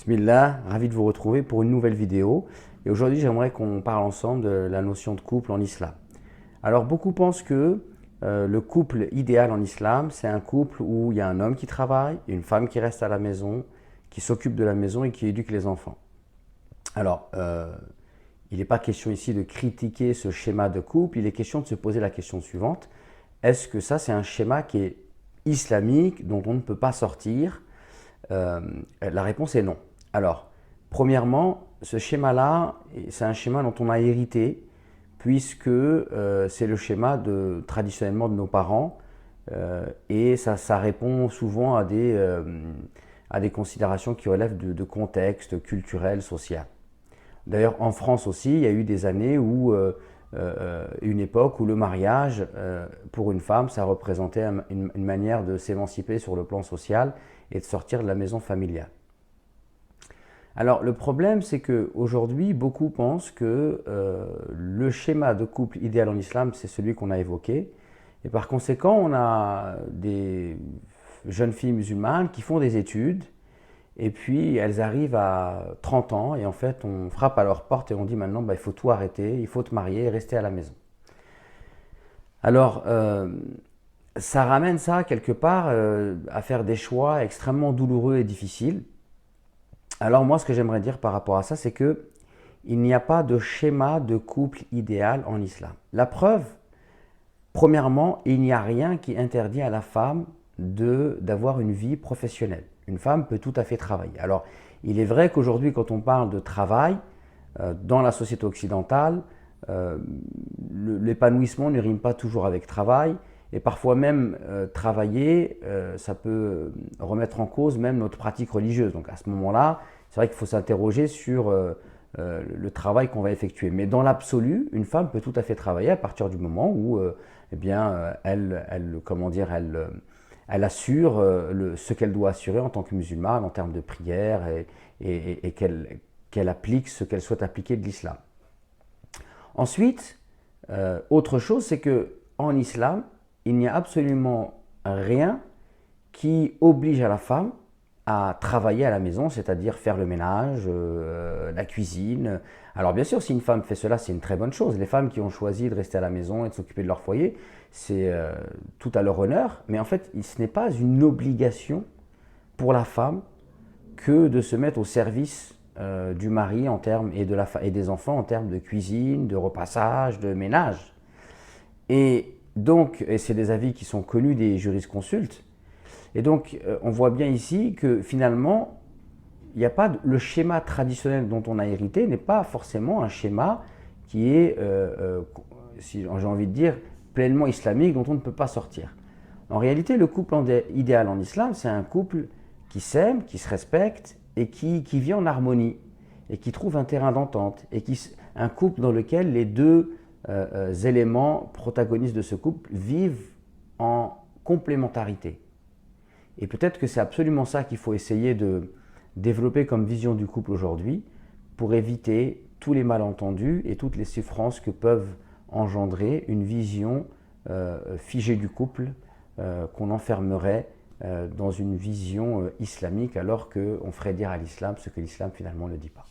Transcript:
Bismillah, ravi de vous retrouver pour une nouvelle vidéo. Et aujourd'hui, j'aimerais qu'on parle ensemble de la notion de couple en islam. Alors, beaucoup pensent que le couple idéal en islam, c'est un couple où il y a un homme qui travaille, une femme qui reste à la maison, qui s'occupe de la maison et qui éduque les enfants. Alors, il n'est pas question ici de critiquer ce schéma de couple, il est question de se poser la question suivante. Est-ce que ça, c'est un schéma qui est islamique, dont on ne peut pas sortir? La réponse est non. Alors, premièrement, ce schéma-là, c'est un schéma dont on a hérité, puisque c'est le schéma traditionnellement de nos parents, et ça répond souvent à des considérations qui relèvent de contexte culturel, social. D'ailleurs, en France aussi, il y a eu des années où, une époque où le mariage, pour une femme, ça représentait une manière de s'émanciper sur le plan social et de sortir de la maison familiale. Alors, le problème, c'est qu'aujourd'hui, beaucoup pensent que le schéma de couple idéal en islam, c'est celui qu'on a évoqué. Et par conséquent, on a des jeunes filles musulmanes qui font des études, et puis elles arrivent à 30 ans, et en fait, on frappe à leur porte et on dit maintenant, bah, il faut tout arrêter, il faut te marier et rester à la maison. Alors, ça ramène ça quelque part à faire des choix extrêmement douloureux et difficiles. Alors moi, ce que j'aimerais dire par rapport à ça, c'est que il n'y a pas de schéma de couple idéal en islam. La preuve, premièrement, il n'y a rien qui interdit à la femme d'avoir une vie professionnelle. Une femme peut tout à fait travailler. Alors, il est vrai qu'aujourd'hui, quand on parle de travail, dans la société occidentale, l'épanouissement ne rime pas toujours avec travail. Et parfois même travailler, ça peut remettre en cause même notre pratique religieuse. Donc à ce moment-là, c'est vrai qu'il faut s'interroger sur le travail qu'on va effectuer. Mais dans l'absolu, une femme peut tout à fait travailler à partir du moment où eh bien, elle assure ce qu'elle doit assurer en tant que musulmane en termes de prière et qu'elle applique ce qu'elle souhaite appliquer de l'islam. Ensuite, autre chose, c'est qu'en islam, il n'y a absolument rien qui oblige à la femme à travailler à la maison, c'est-à-dire faire le ménage, la cuisine. Alors bien sûr, si une femme fait cela, c'est une très bonne chose. Les femmes qui ont choisi de rester à la maison et de s'occuper de leur foyer, c'est tout à leur honneur. Mais en fait, ce n'est pas une obligation pour la femme que de se mettre au service du mari en termes, et des enfants en termes de cuisine, de repassage, de ménage. Et donc, et c'est des avis qui sont connus des jurisconsultes, et donc on voit bien ici que finalement, il n'y a pas le schéma traditionnel dont on a hérité n'est pas forcément un schéma qui est, si j'ai envie de dire, pleinement islamique, dont on ne peut pas sortir. En réalité, le couple idéal en islam, c'est un couple qui s'aime, qui se respecte et qui vit en harmonie et qui trouve un terrain d'entente, et un couple dans lequel les deux éléments protagonistes de ce couple vivent en complémentarité. Et peut-être que c'est absolument ça qu'il faut essayer de développer comme vision du couple aujourd'hui pour éviter tous les malentendus et toutes les souffrances que peuvent engendrer une vision figée du couple qu'on enfermerait dans une vision islamique alors qu'on ferait dire à l'islam ce que l'islam finalement ne dit pas.